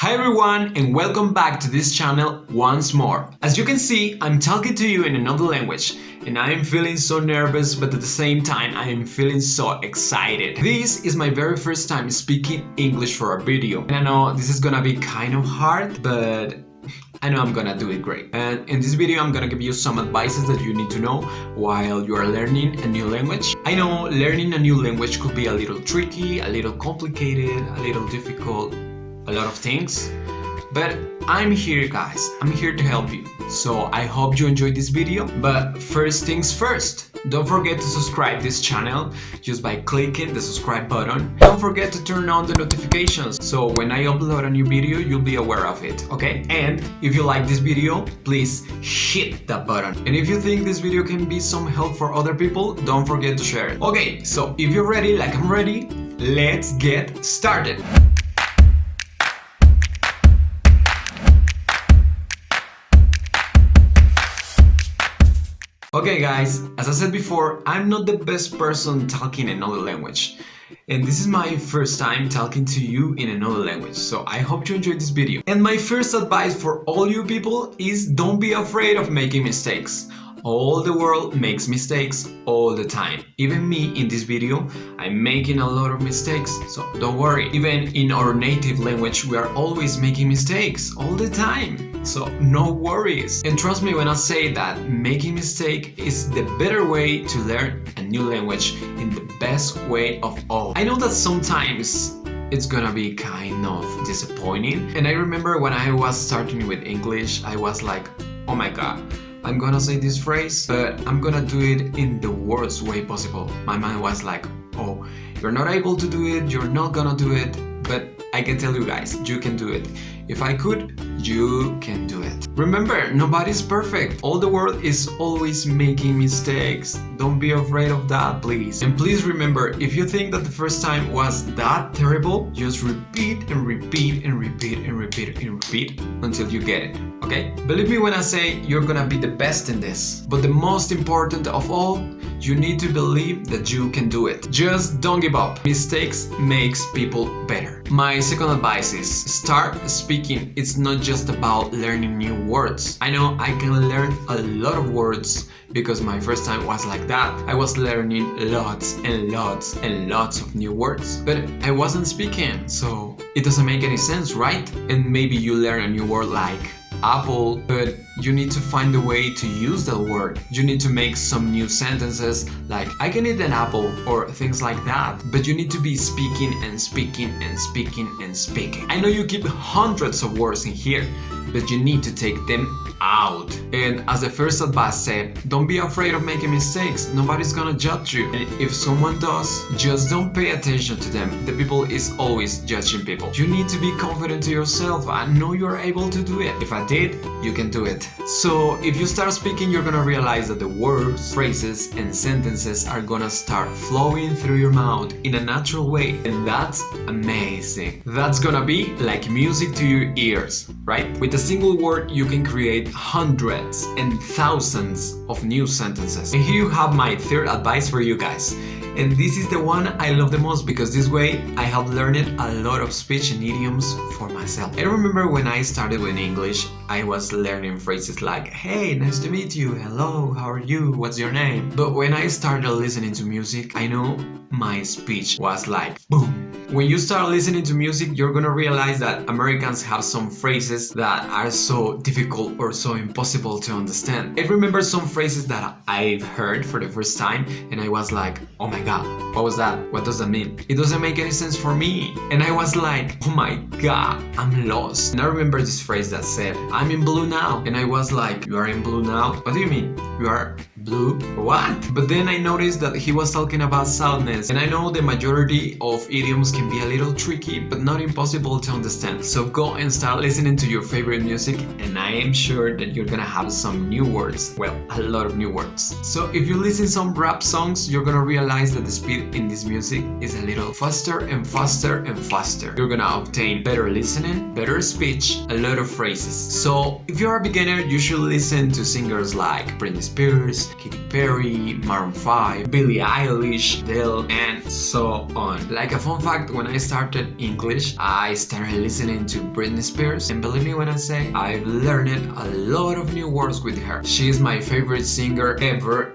Hi everyone and welcome back to this channel once more. As you can see, I'm talking to you in another language and I am feeling so nervous, but at the same time I am feeling so excited. This is my very first time speaking English for a video and I know this is gonna be kind of hard, but I know I'm gonna do it great. And in this video I'm gonna give you some advices that you need to know while you are learning a new language. I know learning a new language could be a little tricky, a little complicated, a little difficult, a lot of things, but I'm here guys, I'm here to help you. So I hope you enjoyed this video, but first things first, don't forget to subscribe this channel just by clicking the subscribe button. Don't forget to turn on the notifications so when I upload a new video you'll be aware of it, okay? And if you like this video, please hit that button. And if you think this video can be some help for other people, don't forget to share it. Okay, so if you're ready like I'm ready, let's get started. Okay guys, as I said before, I'm not the best person talking another language. And this is my first time talking to you in another language, so I hope you enjoyed this video. And my first advice for all you people is don't be afraid of making mistakes. All the world makes mistakes all the time. Even me in this video, I'm making a lot of mistakes, so don't worry. Even in our native language, we are always making mistakes all the time. So no worries. And trust me when I say that making mistake is the better way to learn a new language in the best way of all. I know that sometimes it's gonna be kind of disappointing. And I remember when I was starting with English, I was like, oh my god, I'm gonna say this phrase, but I'm gonna do it in the worst way possible. My mind was like, oh, you're not able to do it, you're not gonna do it, but I can tell you guys, you can do it. If I could, you can do it. Remember, nobody's perfect. All the world is always making mistakes. Don't be afraid of that, please. And please remember, if you think that the first time was that terrible, just repeat and repeat and repeat and repeat and repeat until you get it, okay? Believe me when I say you're gonna be the best in this. But the most important of all, you need to believe that you can do it. Just don't give up. Mistakes makes people better. My second advice is start speaking. It's not just about learning new words. I know I can learn a lot of words because my first time was like that. I was learning lots and lots and lots of new words, but I wasn't speaking, so it doesn't make any sense, right? And maybe you learn a new word like apple, but you need to find a way to use that word. You need to make some new sentences like I can eat an apple or things like that, but you need to be speaking and speaking and speaking and speaking. I know you keep hundreds of words in here, but you need to take them out. And as the first advice said, don't be afraid of making mistakes. Nobody's gonna judge you. And if someone does, just don't pay attention to them. The people is always judging people. You need to be confident to yourself. I know you're able to do it. If I did, you can do it. So if you start speaking, you're gonna realize that the words, phrases, and sentences are gonna start flowing through your mouth in a natural way. And that's amazing. That's gonna be like music to your ears, right? With a single word, you can create hundreds and thousands of new sentences. And here you have my third advice for you guys. And this is the one I love the most because this way I have learned a lot of speech and idioms for myself. I remember when I started with English, I was learning phrases like, hey, nice to meet you, hello, how are you, what's your name? But when I started listening to music, I know my speech was like, boom. When you start listening to music, you're gonna realize that Americans have some phrases that are so difficult or so impossible to understand. I remember some phrases that I've heard for the first time and I was like, oh my god, what was that? What does that mean? It doesn't make any sense for me. And I was like, oh my god, I'm lost. And I remember this phrase that said, I'm in blue now. And I was like, you are in blue now? What do you mean? You are blue? What? But then I noticed that he was talking about sadness. And I know the majority of idioms can be a little tricky, but not impossible to understand. So go and start listening to your favorite music and I am sure that you're gonna have some new words. Well, a lot of new words. So if you listen some rap songs, you're gonna realize that the speed in this music is a little faster and faster and faster. You're gonna obtain better listening, better speech, a lot of phrases. So if you're a beginner, you should listen to singers like Britney Spears, Katy Perry, Maroon 5, Billie Eilish, Adele, and so on. Like a fun fact, when I started English, I started listening to Britney Spears, and believe me when I say I've learned a lot of new words with her. She is my favorite singer ever.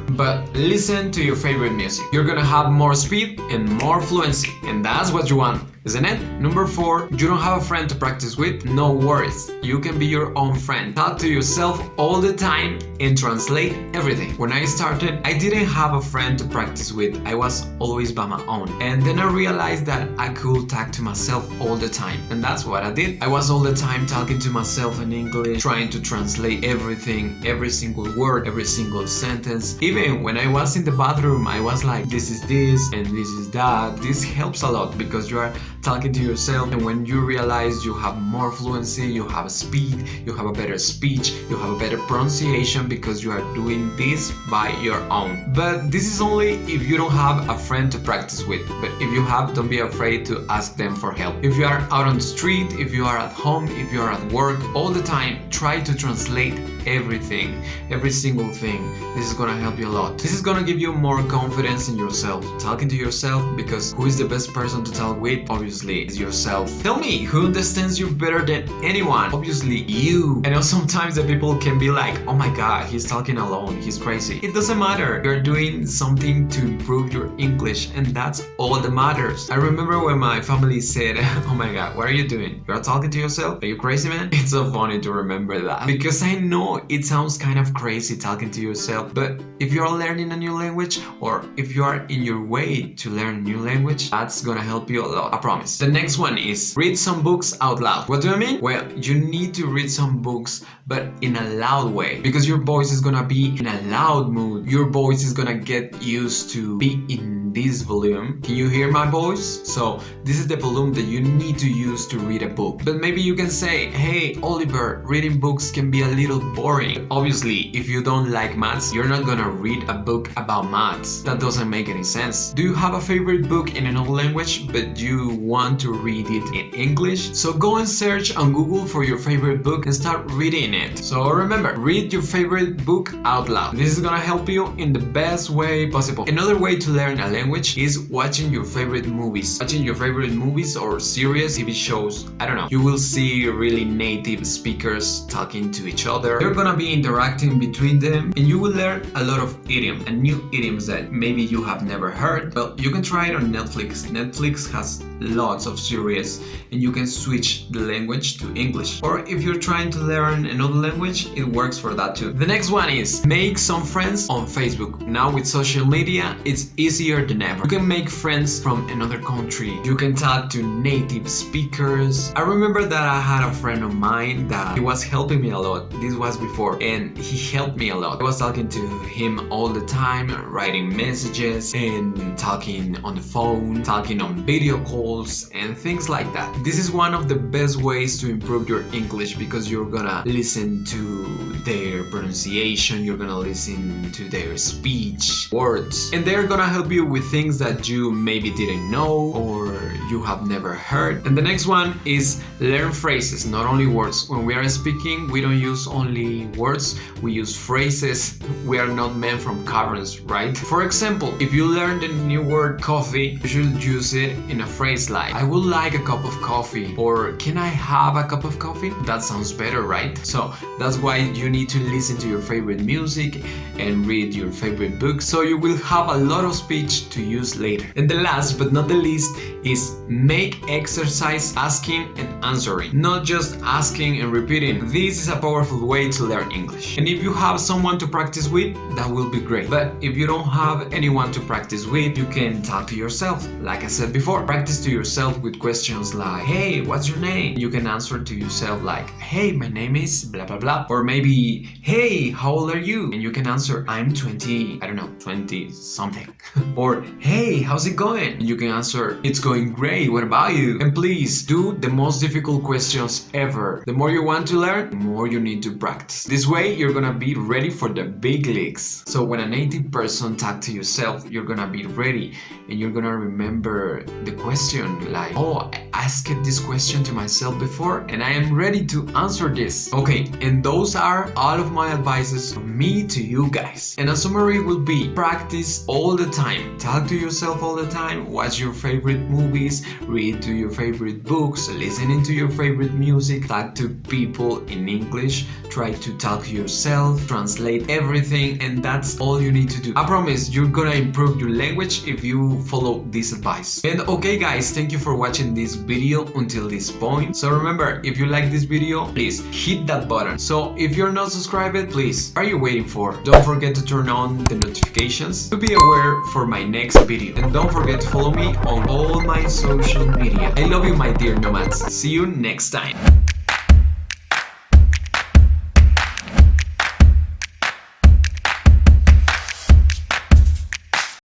But listen to your favorite music. You're gonna have more speed and more fluency, and that's what you want, isn't it? Number 4, you don't have a friend to practice with? No worries, you can be your own friend. Talk to yourself all the time and translate everything. When I started, I didn't have a friend to practice with. I was always by my own. And then I realized that I could talk to myself all the time, and that's what I did. I was all the time talking to myself in English, trying to translate everything, every single word, every single sentence. Even when I was in the bathroom, I was like, this is this and this is that. This helps a lot because you are talking to yourself, and when you realize you have more fluency, you have speed, you have a better speech, you have a better pronunciation because you are doing this by your own. But this is only if you don't have a friend to practice with. But if you have, don't be afraid to ask them for help. If you are out on the street, if you are at home, if you are at work, all the time, try to translate everything, every single thing. This is gonna help you a lot. This is gonna give you more confidence in yourself, talking to yourself, because who is the best person to talk with? Obviously, it's yourself. Tell me, who understands you better than anyone? Obviously, you. I know sometimes the people can be like, oh my god, he's talking alone, he's crazy. It doesn't matter. You're doing something to improve your English, and that's all that matters. I remember when my family said, oh my god, what are you doing? You're talking to yourself? Are you crazy, man? It's so funny to remember that, because I know it sounds kind of crazy talking to yourself, but if you're learning a new language, or if you are in your way to learn a new language, that's gonna help you a lot, I promise. The next one is read some books out loud. What do I mean? Well, you need to read some books, but in a loud way, because your voice is gonna be in a loud mood. Your voice is gonna get used to be in this volume. Can you hear my voice? So this is the volume that you need to use to read a book. But maybe you can say, hey Oliver, reading books can be a little boring. Obviously, if you don't like maths, you're not gonna read a book about maths. That doesn't make any sense. Do you have a favorite book in another language, but you want to read it in English? So go and search on Google for your favorite book and start reading it. So remember, read your favorite book out loud. This is gonna help you in the best way possible. Another way to learn a language is watching your favorite movies. Watching your favorite movies or series, TV shows, I don't know. You will see really native speakers talking to each other. They're gonna be interacting between them, and you will learn a lot of idioms and new idioms that maybe you have never heard. Well, you can try it on Netflix. Netflix has lots of series, and you can switch the language to English. Or if you're trying to learn another language, it works for that too. The next one is make some friends on Facebook. Now with social media, it's easier than ever. You can make friends from another country. You can talk to native speakers. I remember that I had a friend of mine that he was helping me a lot. This was before, and he helped me a lot. I was talking to him all the time, writing messages and talking on the phone, talking on video calls and things like that. This is one of the best ways to improve your English, because you're gonna listen to their pronunciation, you're gonna listen to their speech, words, and they're gonna help you with things that you maybe didn't know or you have never heard. And the next one is learn phrases, not only words. When we are speaking, we don't use only words, we use phrases. We are not meant from caverns, right? For example, if you learned a new word coffee, you should use it in a phrase like, I would like a cup of coffee, or can I have a cup of coffee? That sounds better, right? So that's why you need to listen to your favorite music and read your favorite books, so you will have a lot of speech to use later. And the last but not the least is make exercise asking and answering, not just asking and repeating. This is a powerful way to learn English. And if you have someone to practice with, that will be great. But if you don't have anyone to practice with, you can talk to yourself. Like I said before, practice to yourself with questions like, hey, what's your name? You can answer to yourself like, hey, my name is blah blah blah. Or maybe, hey, how old are you? And you can answer, I'm 20 something. Or, hey, how's it going? And you can answer, it's going great. great. What about you? And please do the most difficult questions ever. The more you want to learn, the more you need to practice. This way, you're gonna be ready for the big leagues. So when a native person talks to yourself, you're gonna be ready and you're gonna remember the question like, oh, I asked this question to myself before and I am ready to answer this. Okay, and those are all of my advices from me to you guys. And a summary will be practice all the time. Talk to yourself all the time. Watch your favorite movies. Read to your favorite books. Listening to your favorite music. Talk to people in English. Try to talk to yourself. Translate everything. And that's all you need to do. I promise you're gonna improve your language if you follow this advice. And okay guys, thank you for watching this video until this point. So remember, if you like this video, please hit that button. So if you're not subscribed, please, what are you waiting for? Don't forget to turn on the notifications to be aware for my next video. And don't forget to follow me on all my social media. I love you, my dear nomads. See you next time.